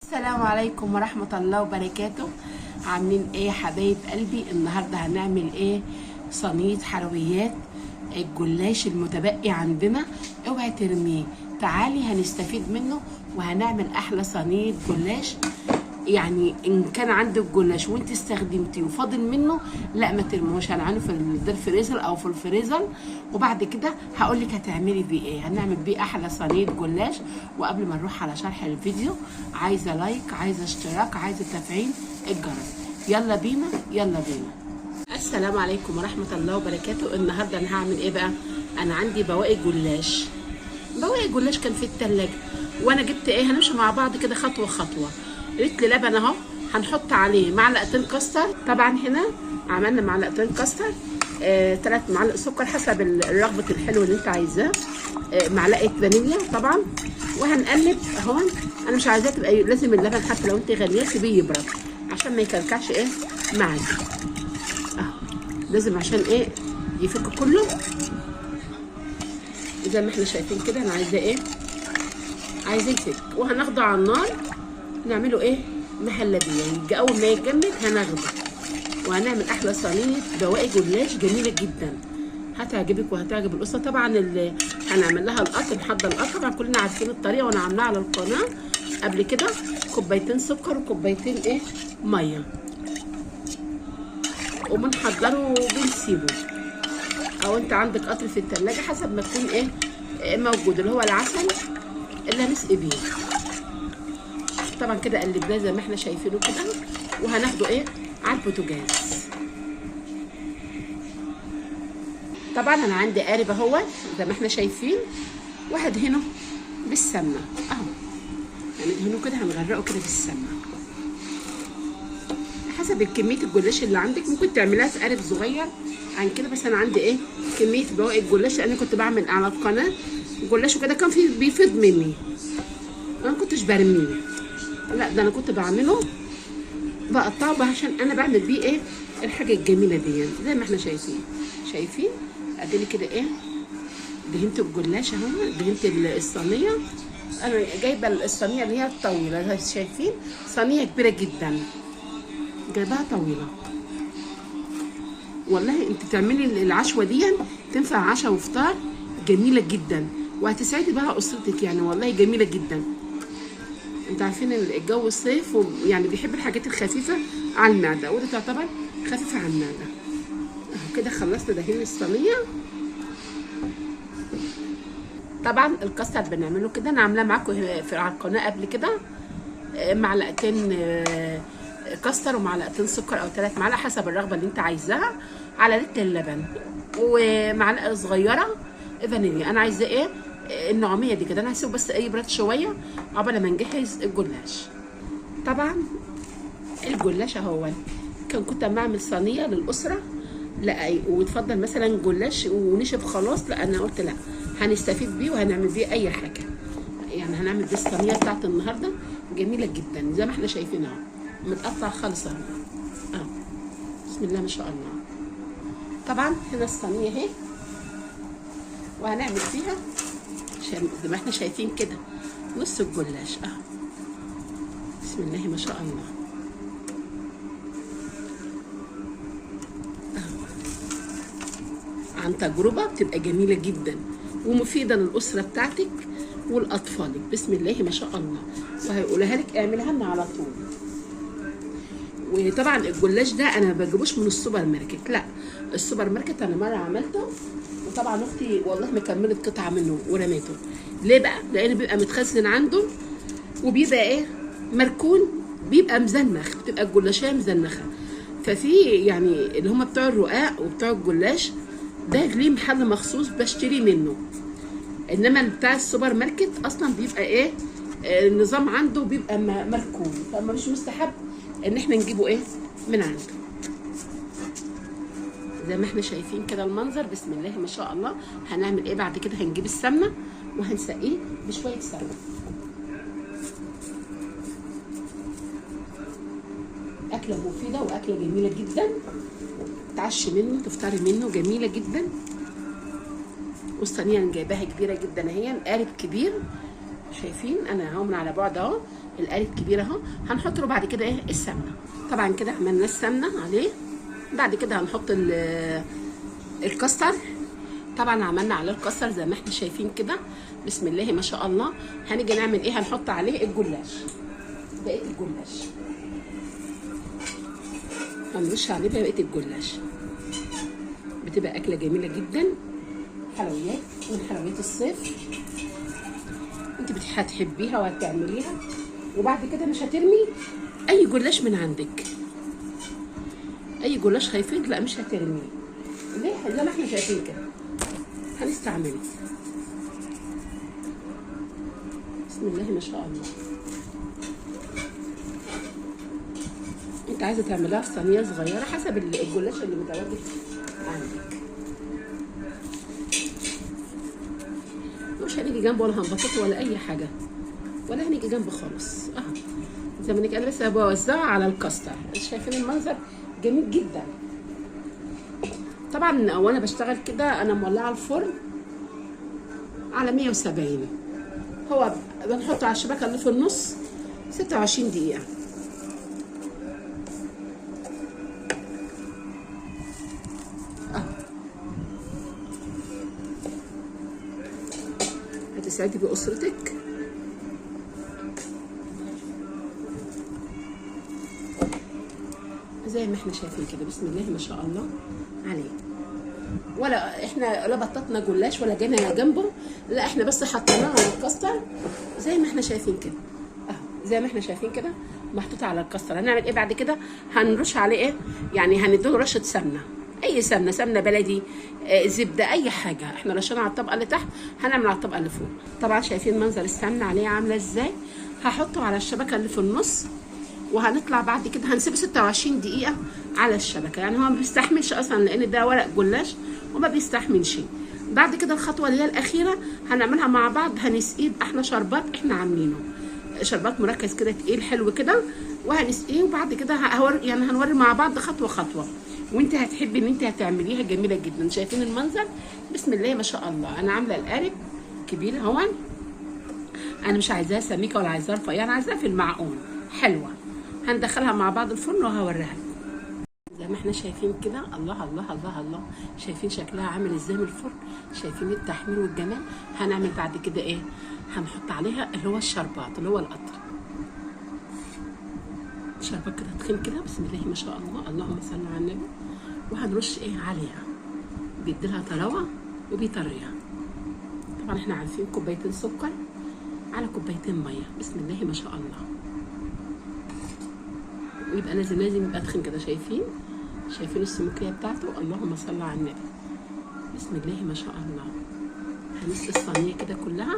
السلام عليكم ورحمة الله وبركاته. عاملين ايه يا حبايب قلبي؟ النهاردة هنعمل ايه؟ صينية حلويات. الجلاش المتبقي عندنا اوعي ترميه، تعالي هنستفيد منه وهنعمل احلى صينية جلاش. يعني ان كان عندك جلاش وانت استخدمتيه وفاضل منه، لا ما ترموش، هنعمله في الفريزر او في الفريزر، وبعد كده هقول لك هتعملي بيه ايه. هنعمل بيه احلى صينيه جلاش. وقبل ما نروح على شرح الفيديو، عايزه لايك، عايزه اشتراك، عايزه تفعيل الجرس. يلا بينا يلا بينا. السلام عليكم ورحمه الله وبركاته. النهارده انا هعمل ايه بقى؟ انا عندي بواقي جلاش. بواقي جلاش كان في التلاجة، وانا جبت ايه، هنمشي مع بعض كده خطوه خطوه. لتر لبن اهو، هنحط عليه معلقتين كاستر. طبعا هنا عملنا معلقتين كاستر، 3 معالق سكر حسب رغبه الحلو اللي انت عايزاه، معلقه فانيليا طبعا. وهنقلب اهو. انا مش عايزاه تبقى لازم اللبن حتى لو انت غلياه تسيبيه يبرد عشان ما يكلكعش ايه معاك اهو. لازم عشان ايه يفك كله زي ما احنا شايفين كده. انا عايزاه ايه، عايزاه يفك. وهناخده على النار نعمله ايه، مهلبيه. يجي اول ما يتجمد هناخده وهنعمل احلى صينيه بواقي جلاش جميله جدا، هتعجبك وهتعجب الاسره. طبعا اللي هنعمل لها القطر، نحضر القطر طبعا كلنا عارفين الطريقه وانا عاملاها على القناه قبل كده. كوبايتين سكر وكوبايتين ايه ميه، وبنحضره وبنسيبه. او انت عندك قطر في الثلاجه حسب ما تكون ايه موجود، اللي هو العسل اللي هنسقي بيه. طبعا كده قلبناه زي ما احنا شايفينه كده، وهناخده ايه على البوتاجاز. طبعا انا عندي قارب اهو زي ما احنا شايفين، وهدهنه بالسمنه اهو. هندهنه كده، هنغرقه كده بالسمنه حسب كميه الجلاش اللي عندك. ممكن تعمليها في قارب صغير عن كده، بس انا عندي ايه كميه بواقي الجلاش. انا كنت بعمل على القناه جلاش وكده كان في بيفيض مني، انا ما كنتش برميه، لا ده انا كنت بعمله بقطعه عشان انا بعمل بيه ايه الحاجه الجميله دي زي ما احنا شايفين. اديني كده ايه دهنت الجلاش اهو، دهنت الصينيه. انا جايبه الصينيه اللي هي الطويله، شايفين صينيه كبيره جدا جايباها طويله. والله انت تعملي العشوه دي تنفع عشاء وفطار جميله جدا، وهتسعدي بها اسرتك يعني. والله جميله جدا. انتوا عارفين الجو الصيف يعني بيحب الحاجات الخفيفه على المعده، ودي تعتبر خفيفه على المعده اهو. كده خلصنا دهين الصينيه. طبعا الكاستر بنعمله كده، انا عاملاه معاكم على القناه قبل كده. معلقتين كاستر ومعلقتين سكر او 3 معالق حسب الرغبه اللي انت عايزاها على لتر اللبن، ومعلقه صغيره فانيليا. انا عايزاه ايه النعوميه دي كده. انا هسيبه بس ايه يبرد شويه قبل ما نجهز الجلاش. طبعا الجلاش اهو كنت اما اعمل صينيه للاسره، لا وتفضل مثلا جلاش ونشف خلاص، لا انا قلت لا هنستفيد بيه وهنعمل بيه اي حاجه. يعني هنعمل بيه الصينيه بتاعت النهارده جميله جدا زي ما احنا شايفين اهو، متقطع خالص اهو. بسم الله ما شاء الله. طبعا هنا الصينيه اهي، وهنعمل فيها زي ما احنا شايفين كده نص الجلاش اهو. بسم الله ما شاء الله اهو. عن تجربه بتبقى جميله جدا ومفيده للاسره بتاعتك ولاطفالك. بسم الله ما شاء الله. وهيقولها لك اعملها لنا على طول. وطبعا الجلاش ده انا ما بجيبوش من السوبر ماركت، لا السوبر ماركت انا مره عملته، وطبعا اختي والله ما كملت قطعه منه ورميته. ليه بقى؟ لان بيبقى متخزن عنده وبيبقى ايه مركون، بيبقى مزنخ، بتبقى الجلاشيه مزنخه. ففي يعني اللي هم بتوع الرقاق وبتوع الجلاش ده ليه محل مخصوص بشتري منه، انما بتاع السوبر ماركت اصلا بيبقى ايه النظام عنده بيبقى مركون، فما مش مستحب ان احنا نجيبه ايه من عنده. زي ما احنا شايفين كده المنظر. بسم الله ما شاء الله. هنعمل ايه بعد كده؟ هنجيب السمنه وهنسقيه بشويه سمنه. اكله مفيده واكله جميله جدا، تعشي منه تفطري منه، جميله جدا. والصينيه انا جايباها كبيره جدا اهي، قارب كبير شايفين. انا اهو من على بعد اهو القالب كبير اهو. هنحط له بعد كده ايه السمنه. طبعا كده عملنا السمنه عليه. بعد كده هنحط الكاستر. طبعا عملنا عليه الكاستر زي ما احنا شايفين كده، بسم الله ما شاء الله. هنيجي نعمل ايه؟ هنحط عليه الجلاش، بقيه الجلاش هنرش عليه بقيه الجلاش. بتبقى اكله جميله جدا، حلويات من حلويات الصيف، انت هتحبيها وهتعمليها. وبعد كده مش هترمي اي جلاش من عندك، اي جلاش هيفيض لا مش هترميه. ليه؟ زي ما احنا شايفين كده هنستعمله. بسم الله ما شاء الله. انت عايزه تعمليها في صينيه صغيره حسب الجلاش اللي متواجد عندك. مش هنيجي جنبه ولا هنبسطه ولا اي حاجه، ولا هنيجي جنبه خالص. زي ما انا لسه بوزعه على الكاستر. شايفين المنظر جميل جدا. طبعا وانا بشتغل كده انا مولعه الفرن على 170. هو بنحطه على الشبكه اللي في النص 26 دقيقه. هتسعدي باسرتك. زي ما احنا شايفين كده بسم الله ما شاء الله عليه. ولا احنا لا بططنا جلاش ولا جينا جنبه، لا احنا بس حطيناه على الكاستر زي ما احنا شايفين كده زي ما احنا شايفين كده محطوط على الكاستر. هنعمل ايه بعد كده؟ هنرش عليه ايه؟ يعني هنديله رشه سمنه، اي سمنه، سمنه بلدي، زبده، اي حاجه. احنا رشينا على الطبقه اللي تحت، هنعمل على الطبقه اللي فوق. طبعا شايفين منظر السمنه عليه عامله ازاي. هحطه على الشبكه اللي في النص، وهنطلع بعد كده هنسيبه 26 دقيقه على الشبكه. يعني هو ما بيستحملش اصلا لان ده ورق جلاش وما بيستحملش. بعد كده الخطوه اللي هي الاخيره هنعملها مع بعض، هنسقيه باحلى شربات احنا عاملينه، شربات مركز كده تقيل حلو كده، وهنسقيه. وبعد كده يعني هنوري مع بعض خطوه خطوه، وانت هتحبي ان انت هتعمليها جميله جدا. شايفين المنظر بسم الله ما شاء الله. انا عامله القالب كبير اهو، انا مش عايزاها سميكه ولا عايزاها رفيعه، انا عايزاها في المعقول حلوه. هندخلها مع بعض الفرن وهوريها زي ما احنا شايفين كده. الله الله الله الله، شايفين شكلها عامل ازاي من الفرن؟ شايفين التحمير والجمال. هنعمل بعد كده ايه؟ هنحط عليها اللي هو الشربات اللي هو القطر، شربات كده تخين كده بسم الله ما شاء الله. اللهم صل على النبي. وهنرش ايه عليها؟ بيديلها طراوه وبيطريها. طبعا احنا عارفين كوبايتين سكر على كوبايتين ميه بسم الله ما شاء الله. ويبقى لازم يبقى تخين كده. شايفين السمكيه بتاعته؟ اللهم صل على النبي. بسم الله ما شاء الله. هنسقي الصينيه كده كلها.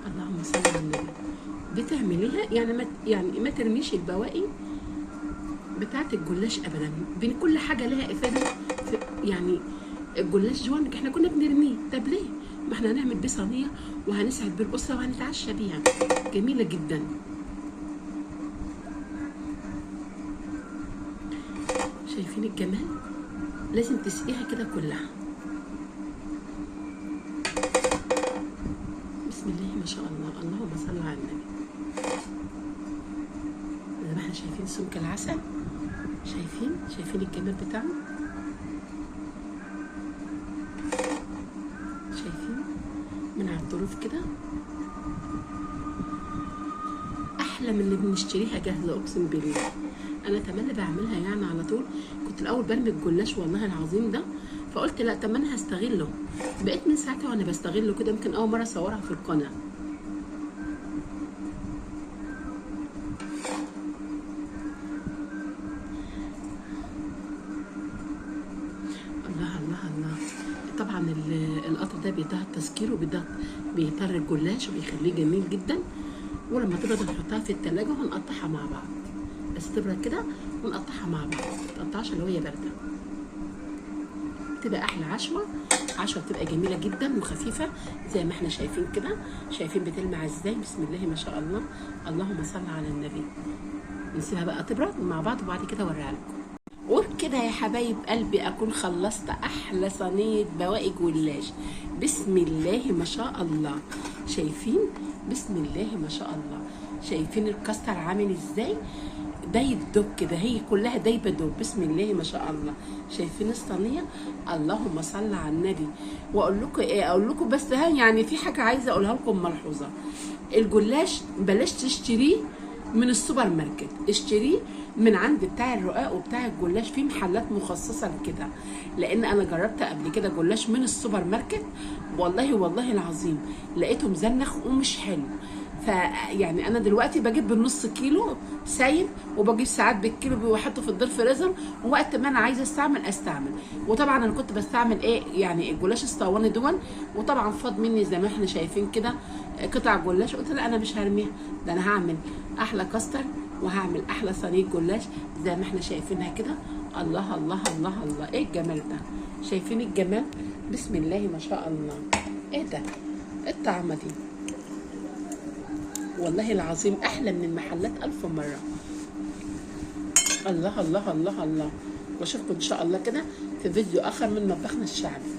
اللهم صل على النبي. بتعمليها يعني ما ترميش البواقي بتاعت الجلاش ابدا. بين كل حاجه لها افاده. يعني الجلاش جوانك احنا كنا بنرميه، طب ليه؟ ما احنا هنعمل بيه صينيه وهنسعد بيه الاسره وهنتعشى بيها. جميله جدا. شايفين الجمال؟ لازم تسقيها كده كلها. بسم الله ما شاء الله. اللهم صل على النبي. زي ما احنا شايفين سمك العسل، شايفين الجمال بتاعه؟ شايفين من على الظروف كده احلى من اللي بنشتريها جاهزه. اقسم بالله انا تملي بعملها يعني على طول. كنت الاول برمي الجلاش والله العظيم ده، فقلت لا طب انا هستغله. بقيت من ساعتها وانا بستغله كده. يمكن اول مره اصورها في القناه. الله الله الله. طبعا القطر ده بيديها التسكير بيطر الجلاش وبيخليه جميل جدا. ولما تبرد هنحطها في التلاجة وهنقطعها مع بعض. بس تبرد كده ونقطعها مع بعض، ما تقطعش لو هي بارده. بتبقى احلى عشوه بتبقى جميله جدا وخفيفه زي ما احنا شايفين كده. شايفين بتلمع ازاي؟ بسم الله ما شاء الله. اللهم صل على النبي. نسيبها بقى تبرد مع بعض وبعد كده اوريها لكم. وبكده يا حبايب قلبي اكون خلصت احلى صينيه بواقي جلاش. بسم الله ما شاء الله. شايفين؟ بسم الله ما شاء الله. شايفين الكاستر عامل ازاي؟ دايب دوب كده، هي كلها دايبه دوب. بسم الله ما شاء الله. شايفين الصينيه؟ اللهم صل على النبي. واقول لكم ايه، اقول لكم بس ها يعني في حاجه عايزه اقولها لكم ملحوظه. الجلاش بلاش تشتريه من السوبر ماركت، اشتريه من عند بتاع الرقاق وبتاع الجلاش، في محلات مخصصه لكده. لان انا جربت قبل كده جلاش من السوبر ماركت، والله والله العظيم لقيته مزنخ ومش حلو. فيعني انا دلوقتي بجيب بالنص كيلو سايب، وبجيب ساعات بالكيلو بحطه في الدير فريزر، ووقت ما انا عايزه استعمل. وطبعا انا كنت بستعمل ايه يعني الجلاش الصواني دول، وطبعا فاض مني زي ما احنا شايفين كده قطع جلاش. قلت لا انا مش هرميها، ده انا هعمل احلى كاستر وهعمل احلى صينيه جلاش زي ما احنا شايفينها كده. الله الله الله الله، ايه الجمال ده؟ شايفين الجمال؟ بسم الله ما شاء الله. ايه ده؟ ايه الطعمه دي؟ والله العظيم احلى من المحلات 1000 مره. الله الله الله الله. واشوفكم ان شاء الله كده في فيديو اخر من مطبخنا الشعبي.